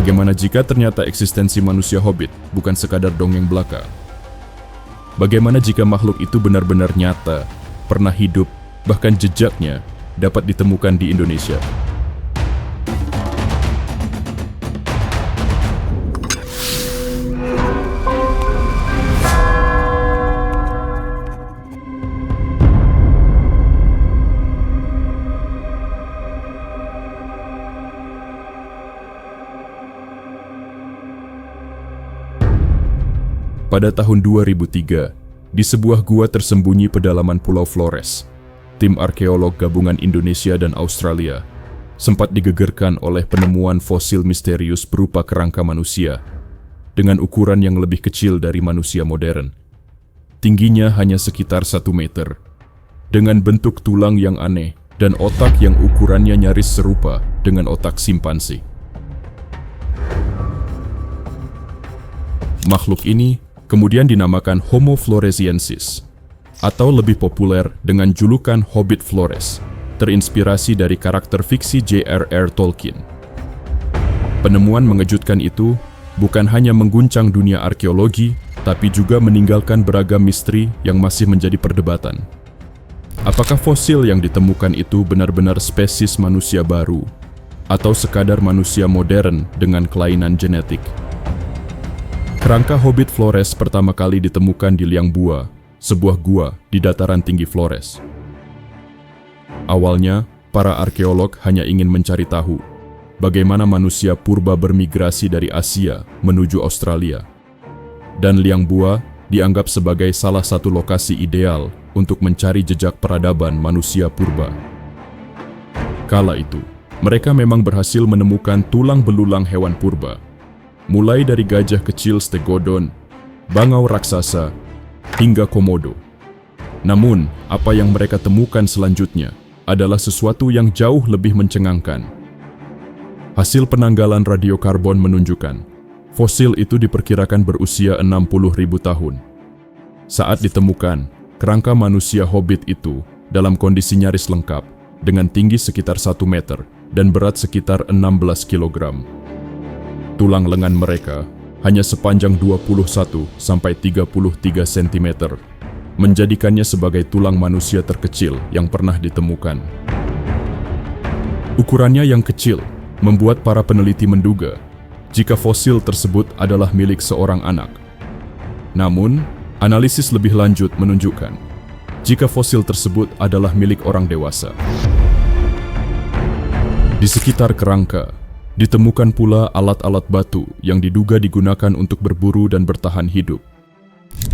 Bagaimana jika ternyata eksistensi manusia hobbit bukan sekadar dongeng belaka? Bagaimana jika makhluk itu benar-benar nyata, pernah hidup, bahkan jejaknya dapat ditemukan di Indonesia? Pada tahun 2003, di sebuah gua tersembunyi pedalaman Pulau Flores, tim arkeolog gabungan Indonesia dan Australia sempat digegerkan oleh penemuan fosil misterius berupa kerangka manusia dengan ukuran yang lebih kecil dari manusia modern. Tingginya hanya sekitar 1 meter, dengan bentuk tulang yang aneh dan otak yang ukurannya nyaris serupa dengan otak simpanse. Makhluk ini kemudian dinamakan Homo floresiensis, atau lebih populer dengan julukan Hobbit Flores, terinspirasi dari karakter fiksi J.R.R. Tolkien. Penemuan mengejutkan itu bukan hanya mengguncang dunia arkeologi, tapi juga meninggalkan beragam misteri yang masih menjadi perdebatan. Apakah fosil yang ditemukan itu benar-benar spesies manusia baru, atau sekadar manusia modern dengan kelainan genetik? Kerangka Hobbit Flores pertama kali ditemukan di Liang Bua, sebuah gua di dataran tinggi Flores. Awalnya, para arkeolog hanya ingin mencari tahu bagaimana manusia purba bermigrasi dari Asia menuju Australia. Dan Liang Bua dianggap sebagai salah satu lokasi ideal untuk mencari jejak peradaban manusia purba. Kala itu, mereka memang berhasil menemukan tulang belulang hewan purba, mulai dari gajah kecil stegodon, bangau raksasa, hingga komodo. Namun, apa yang mereka temukan selanjutnya adalah sesuatu yang jauh lebih mencengangkan. Hasil penanggalan radiokarbon menunjukkan, fosil itu diperkirakan berusia 60.000 tahun. Saat ditemukan, kerangka manusia hobbit itu dalam kondisi nyaris lengkap, dengan tinggi sekitar 1 meter dan berat sekitar 16 kilogram. Tulang lengan mereka hanya sepanjang 21 sampai 33 cm, menjadikannya sebagai tulang manusia terkecil yang pernah ditemukan. Ukurannya yang kecil membuat para peneliti menduga jika fosil tersebut adalah milik seorang anak. Namun, analisis lebih lanjut menunjukkan jika fosil tersebut adalah milik orang dewasa. Di sekitar kerangka, ditemukan pula alat-alat batu yang diduga digunakan untuk berburu dan bertahan hidup.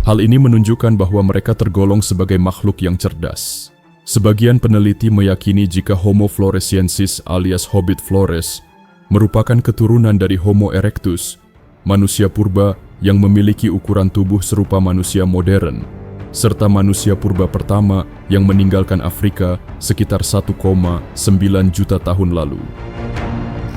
Hal ini menunjukkan bahwa mereka tergolong sebagai makhluk yang cerdas. Sebagian peneliti meyakini jika Homo floresiensis alias Hobbit Flores merupakan keturunan dari Homo erectus, manusia purba yang memiliki ukuran tubuh serupa manusia modern, serta manusia purba pertama yang meninggalkan Afrika sekitar 1,9 juta tahun lalu.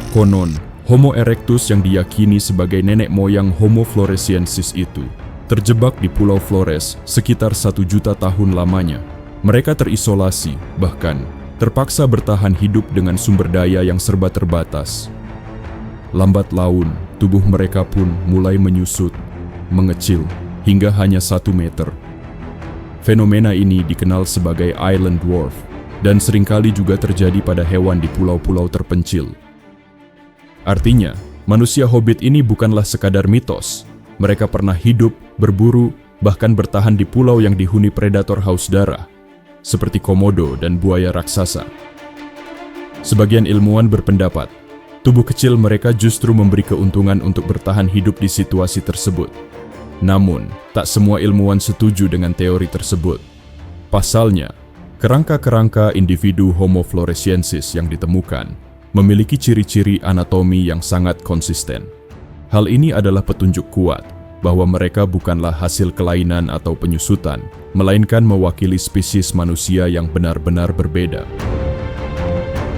Konon, Homo erectus yang diyakini sebagai nenek moyang Homo floresiensis itu terjebak di Pulau Flores sekitar 1 juta tahun lamanya. Mereka terisolasi, bahkan terpaksa bertahan hidup dengan sumber daya yang serba terbatas. Lambat laun, tubuh mereka pun mulai menyusut, mengecil, hingga hanya 1 meter. Fenomena ini dikenal sebagai island dwarf, dan seringkali juga terjadi pada hewan di pulau-pulau terpencil. Artinya, manusia hobbit ini bukanlah sekadar mitos. Mereka pernah hidup, berburu, bahkan bertahan di pulau yang dihuni predator haus darah, seperti komodo dan buaya raksasa. Sebagian ilmuwan berpendapat, tubuh kecil mereka justru memberi keuntungan untuk bertahan hidup di situasi tersebut. Namun, tak semua ilmuwan setuju dengan teori tersebut. Pasalnya, kerangka-kerangka individu Homo floresiensis yang ditemukan memiliki ciri-ciri anatomi yang sangat konsisten. Hal ini adalah petunjuk kuat bahwa mereka bukanlah hasil kelainan atau penyusutan, melainkan mewakili spesies manusia yang benar-benar berbeda.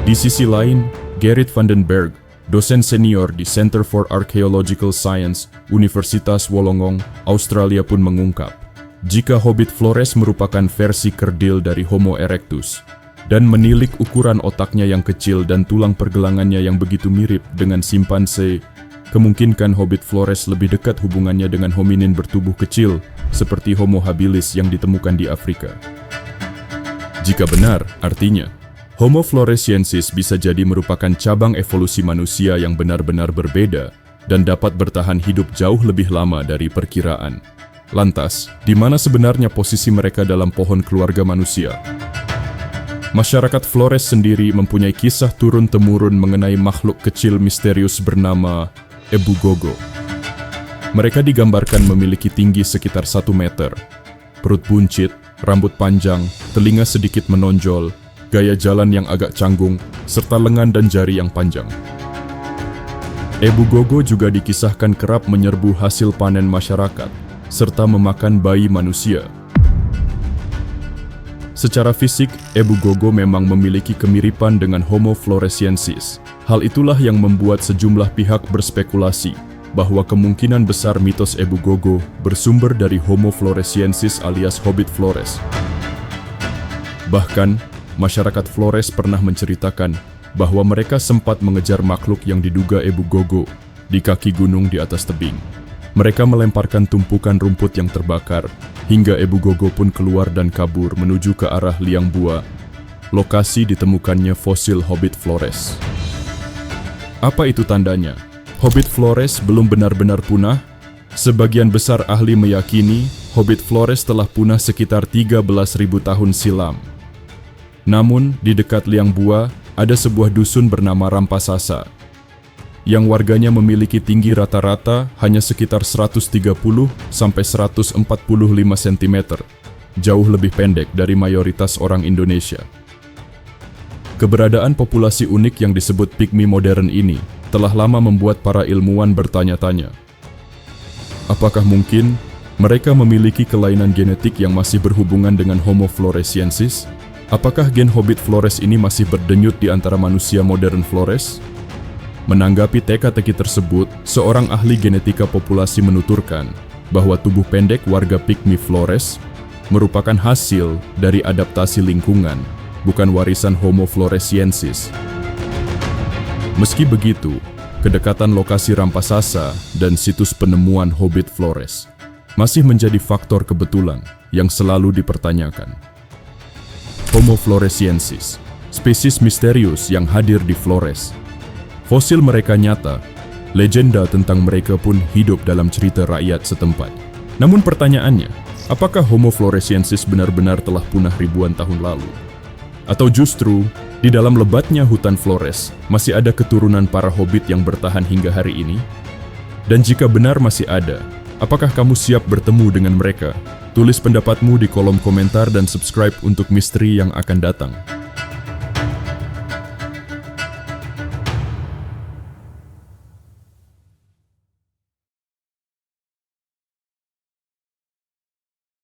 Di sisi lain, Gerrit van den Berg, dosen senior di Center for Archaeological Science, Universitas Wollongong, Australia pun mengungkap, jika Hobbit Flores merupakan versi kerdil dari Homo erectus, dan menilik ukuran otaknya yang kecil dan tulang pergelangannya yang begitu mirip dengan simpanse, kemungkinan Hobbit Flores lebih dekat hubungannya dengan hominin bertubuh kecil seperti Homo habilis yang ditemukan di Afrika. Jika benar, artinya Homo floresiensis bisa jadi merupakan cabang evolusi manusia yang benar-benar berbeda dan dapat bertahan hidup jauh lebih lama dari perkiraan. Lantas, di mana sebenarnya posisi mereka dalam pohon keluarga manusia? Masyarakat Flores sendiri mempunyai kisah turun-temurun mengenai makhluk kecil misterius bernama Ebu Gogo. Mereka digambarkan memiliki tinggi sekitar 1 meter, perut buncit, rambut panjang, telinga sedikit menonjol, gaya jalan yang agak canggung, serta lengan dan jari yang panjang. Ebu Gogo juga dikisahkan kerap menyerbu hasil panen masyarakat, serta memakan bayi manusia. Secara fisik, Ebu Gogo memang memiliki kemiripan dengan Homo floresiensis. Hal itulah yang membuat sejumlah pihak berspekulasi bahwa kemungkinan besar mitos Ebu Gogo bersumber dari Homo floresiensis alias Hobbit Flores. Bahkan, masyarakat Flores pernah menceritakan bahwa mereka sempat mengejar makhluk yang diduga Ebu Gogo di kaki gunung di atas tebing. Mereka melemparkan tumpukan rumput yang terbakar, hingga Ebu Gogo pun keluar dan kabur menuju ke arah liang bua, lokasi ditemukannya fosil Hobbit Flores. Apa itu tandanya? Hobbit Flores belum benar-benar punah? Sebagian besar ahli meyakini Hobbit Flores telah punah sekitar 13.000 tahun silam. Namun, di dekat liang bua, ada sebuah dusun bernama Rampasasa, yang warganya memiliki tinggi rata-rata hanya sekitar 130 sampai 145 cm, jauh lebih pendek dari mayoritas orang Indonesia. Keberadaan populasi unik yang disebut pygmy modern ini telah lama membuat para ilmuwan bertanya-tanya. Apakah mungkin mereka memiliki kelainan genetik yang masih berhubungan dengan Homo floresiensis? Apakah gen Hobbit Flores ini masih berdenyut di antara manusia modern Flores? Menanggapi teka-teki tersebut, seorang ahli genetika populasi menuturkan bahwa tubuh pendek warga pygmy Flores merupakan hasil dari adaptasi lingkungan, bukan warisan Homo floresiensis. Meski begitu, kedekatan lokasi Rampasasa dan situs penemuan Hobbit Flores masih menjadi faktor kebetulan yang selalu dipertanyakan. Homo floresiensis, spesies misterius yang hadir di Flores. Fosil mereka nyata, legenda tentang mereka pun hidup dalam cerita rakyat setempat. Namun pertanyaannya, apakah Homo floresiensis benar-benar telah punah ribuan tahun lalu? Atau justru, di dalam lebatnya hutan Flores, masih ada keturunan para hobbit yang bertahan hingga hari ini? Dan jika benar masih ada, apakah kamu siap bertemu dengan mereka? Tulis pendapatmu di kolom komentar dan subscribe untuk misteri yang akan datang.